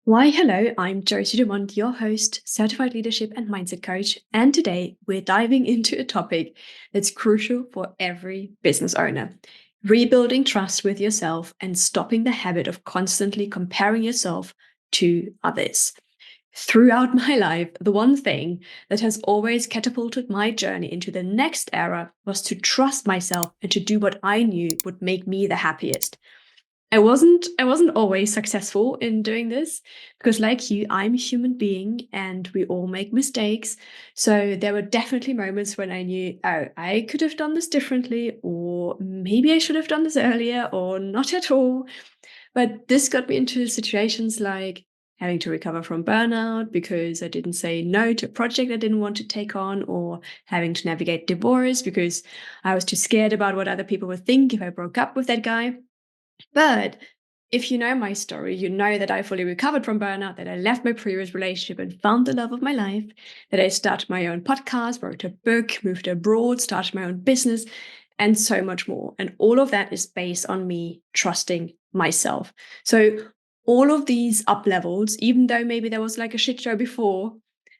Why, hello, I'm Josi, your host, certified leadership and mindset coach. And today we're diving into a topic that's crucial for every business owner: rebuilding trust with yourself and stopping the habit of constantly comparing yourself to others. Throughout my life, the one thing that has always catapulted my journey into the next era was to trust myself and to do what I knew would make me the happiest. I wasn't always successful in doing this because, like you, I'm a human being and we all make mistakes. So there were definitely moments when I knew, oh, I could have done this differently, or maybe I should have done this earlier, or not at all. But this got me into situations like having to recover from burnout because I didn't say no to a project I didn't want to take on, or having to navigate divorce because I was too scared about what other people would think if I broke up with that guy. But if you know my story, you know that I fully recovered from burnout, that I left my previous relationship and found the love of my life, that I started my own podcast, wrote a book, moved abroad, started my own business, and so much more. And all of that is based on me trusting myself. So all of these up levels, even though maybe there was like a shit show before,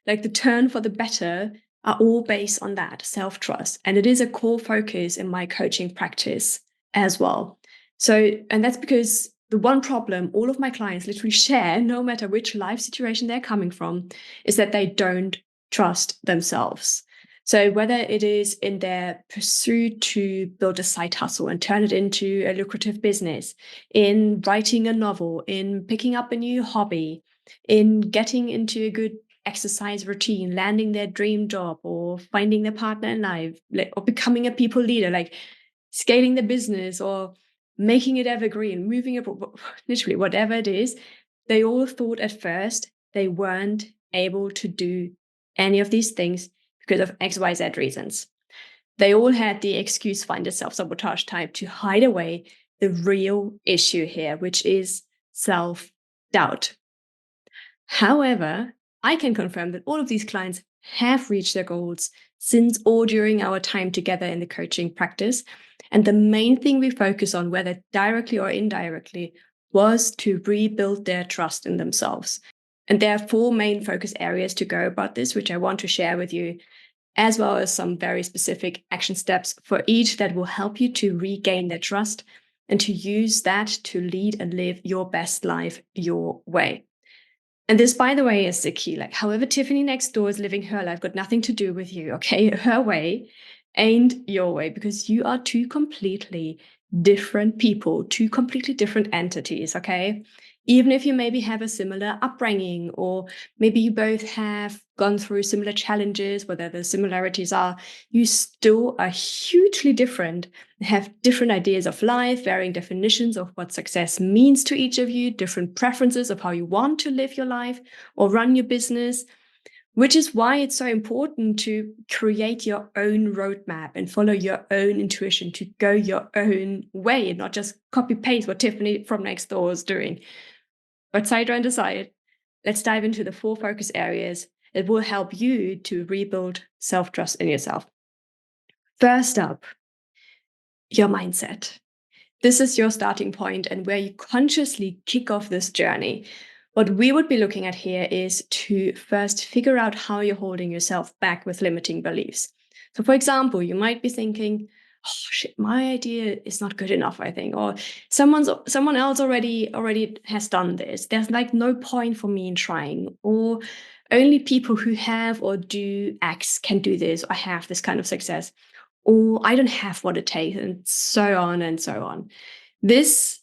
like the turn for the better, are all based on that self-trust. And it is a core focus in my coaching practice as well. So, and that's because the one problem all of my clients literally share, no matter which life situation they're coming from, is that they don't trust themselves. So, whether it is in their pursuit to build a side hustle and turn it into a lucrative business, in writing a novel, in picking up a new hobby, in getting into a good exercise routine, landing their dream job, or finding their partner in life, or becoming a people leader, like scaling the business, or making it evergreen, moving it, literally whatever it is, they all thought at first they weren't able to do any of these things because of XYZ reasons. They all had the excuse finder self-sabotage type to hide away the real issue here, which is self-doubt. However, I can confirm that all of these clients have reached their goals since or during our time together in the coaching practice. And the main thing we focus on, whether directly or indirectly, was to rebuild their trust in themselves. And there are four main focus areas to go about this, which I want to share with you, as well as some very specific action steps for each that will help you to regain their trust and to use that to lead and live your best life your way. And this, by the way, is the key. Like, however, Tiffany next door is living her life, got nothing to do with you, okay? Her way ain't your way, because you are two completely different people, two completely different entities, okay? Even if you maybe have a similar upbringing, or maybe you both have gone through similar challenges, whether the similarities are, you still are hugely different, have different ideas of life, varying definitions of what success means to each of you, different preferences of how you want to live your life or run your business, which is why it's so important to create your own roadmap and follow your own intuition, to go your own way and not just copy paste what Tiffany from next door is doing. But side and aside, let's dive into the four focus areas that will help you to rebuild self-trust in yourself. First up, your mindset. This is your starting point and where you consciously kick off this journey. What we would be looking at here is to first figure out how you're holding yourself back with limiting beliefs. So, for example, you might be thinking, "Oh shit, my idea is not good enough, I think," or someone else already has done this. There's like no point for me in trying, or only people who have or do X can do this or have this kind of success, or I don't have what it takes, and so on and so on. This,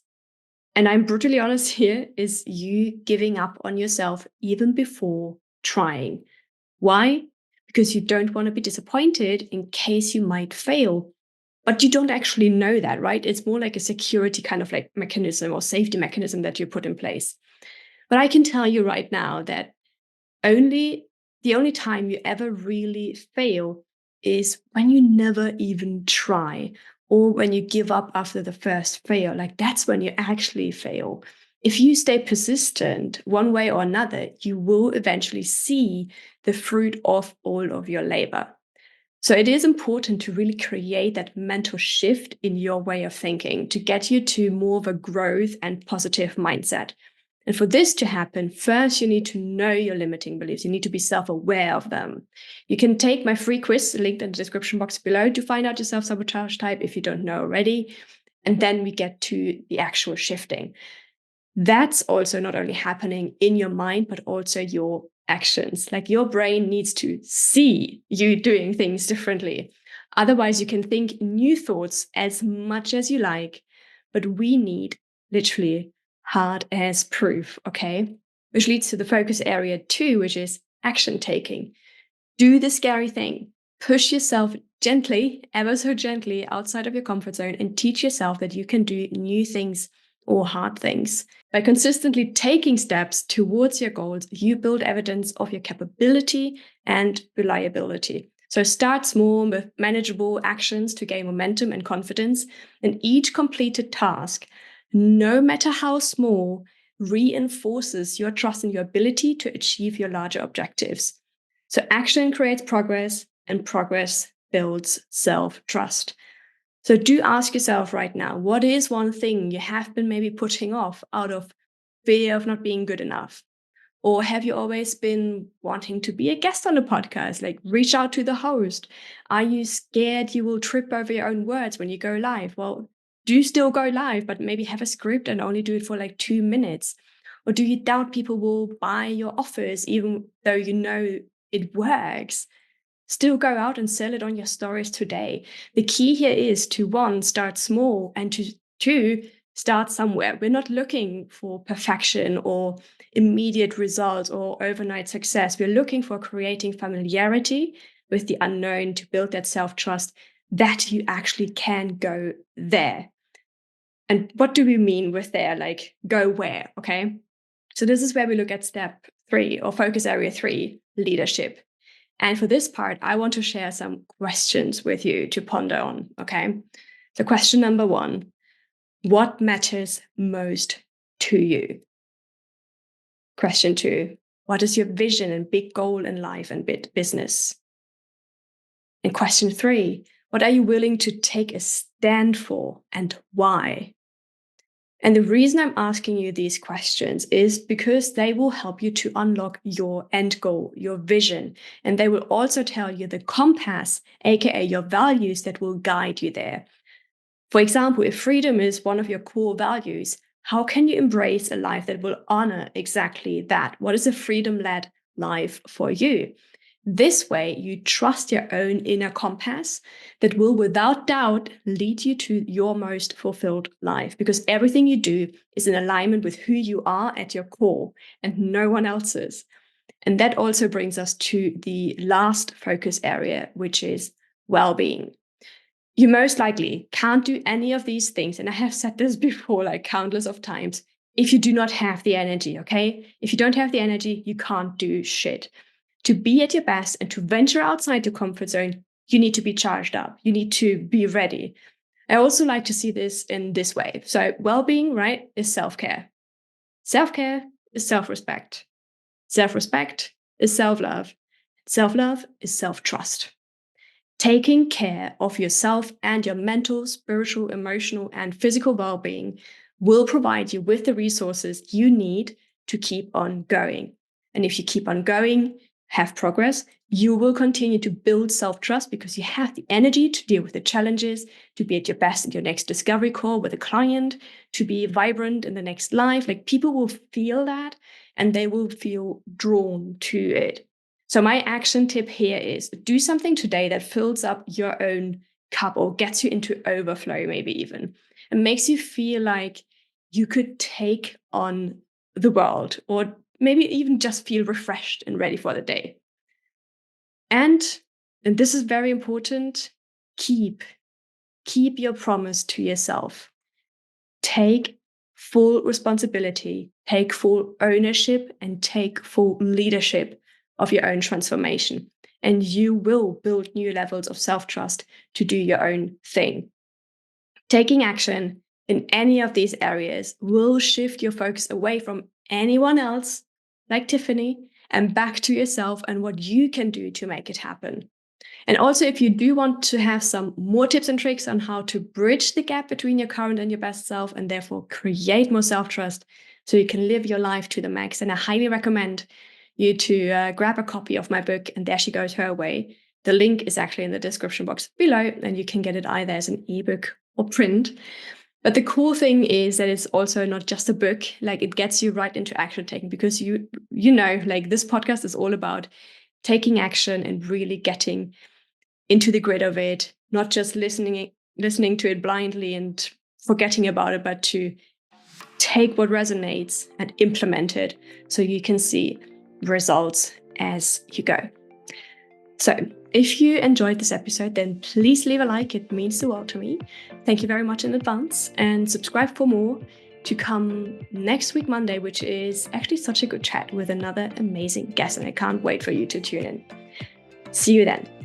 and I'm brutally honest here, is you giving up on yourself even before trying. Why? Because you don't want to be disappointed in case you might fail. But you don't actually know that, right? It's more like a security kind of like mechanism or safety mechanism that you put in place. But I can tell you right now that the only time you ever really fail is when you never even try, or when you give up after the first fail. Like, that's when you actually fail. If you stay persistent one way or another, you will eventually see the fruit of all of your labor. So it is important to really create that mental shift in your way of thinking to get you to more of a growth and positive mindset. And for this to happen, first you need to know your limiting beliefs. You need to be self-aware of them. You can take my free quiz linked in the description box below to find out your self-sabotage type if you don't know already. And then we get to the actual shifting. That's also not only happening in your mind, but also your actions. Like your brain needs to see you doing things differently. Otherwise, you can think new thoughts as much as you like, but we need literally hard as proof, okay? Which leads to the focus area 2, which is action taking. Do the scary thing. Push yourself gently, ever so gently, outside of your comfort zone and teach yourself that you can do new things or hard things. By consistently taking steps towards your goals, you build evidence of your capability and reliability. So start small with manageable actions to gain momentum and confidence. And each completed task, no matter how small, reinforces your trust in your ability to achieve your larger objectives. So action creates progress, and progress builds self-trust. So do ask yourself right now, what is one thing you have been maybe putting off out of fear of not being good enough? Or have you always been wanting to be a guest on a podcast? Like reach out to the host. Are you scared you will trip over your own words when you go live? Well, do still go live, but maybe have a script and only do it for like 2 minutes. Or do you doubt people will buy your offers even though you know it works? Still go out and sell it on your stories today. The key here is to one, start small, and to two, start somewhere. We're not looking for perfection or immediate results or overnight success. We're looking for creating familiarity with the unknown to build that self-trust that you actually can go there. And what do we mean with there? Like go where, okay? So this is where we look at step 3 or focus area 3, leadership. And for this part, I want to share some questions with you to ponder on, okay? So question number 1, what matters most to you? Question 2, what is your vision and big goal in life and business? And question 3, what are you willing to take a stand for and why? And the reason I'm asking you these questions is because they will help you to unlock your end goal, your vision, and they will also tell you the compass, aka your values that will guide you there. For example, if freedom is one of your core values, how can you embrace a life that will honor exactly that? What is a freedom-led life for you? This way, you trust your own inner compass that will, without doubt, lead you to your most fulfilled life because everything you do is in alignment with who you are at your core and no one else's. And that also brings us to the last focus area, which is well-being. You most likely can't do any of these things, and I have said this before like countless of times, if you do not have the energy, okay? If you don't have the energy, you can't do shit. To be at your best and to venture outside your comfort zone, you need to be charged up. You need to be ready. I also like to see this in this way. So well-being, right, is self-care. Self-care is self-respect. Self-respect is self-love. Self-love is self-trust. Taking care of yourself and your mental, spiritual, emotional, and physical well-being will provide you with the resources you need to keep on going. And if you keep on going, have progress, you will continue to build self-trust because you have the energy to deal with the challenges, to be at your best in your next discovery call with a client, to be vibrant in the next life. Like people will feel that and they will feel drawn to it. So my action tip here is do something today that fills up your own cup or gets you into overflow, maybe even, and makes you feel like you could take on the world or maybe even just feel refreshed and ready for the day. And this is very important, keep your promise to yourself. Take full responsibility, take full ownership, and take full leadership of your own transformation. And you will build new levels of self-trust to do your own thing. Taking action in any of these areas will shift your focus away from anyone else, like Tiffany, and back to yourself and what you can do to make it happen. And also, if you do want to have some more tips and tricks on how to bridge the gap between your current and your best self and therefore create more self-trust, so you can live your life to the max. And I highly recommend you to grab a copy of my book, And There She Goes Her Way. The link is actually in the description box below, and you can get it either as an ebook or print. But the cool thing is that it's also not just a book, like it gets you right into action taking, because you know, like this podcast is all about taking action and really getting into the grid of it, not just listening to it blindly and forgetting about it, but to take what resonates and implement it so you can see results as you go. So if you enjoyed this episode, then please leave a like. It means the world to me. Thank you very much in advance, and subscribe for more to come next week, Monday, which is actually such a good chat with another amazing guest, and I can't wait for you to tune in. See you then.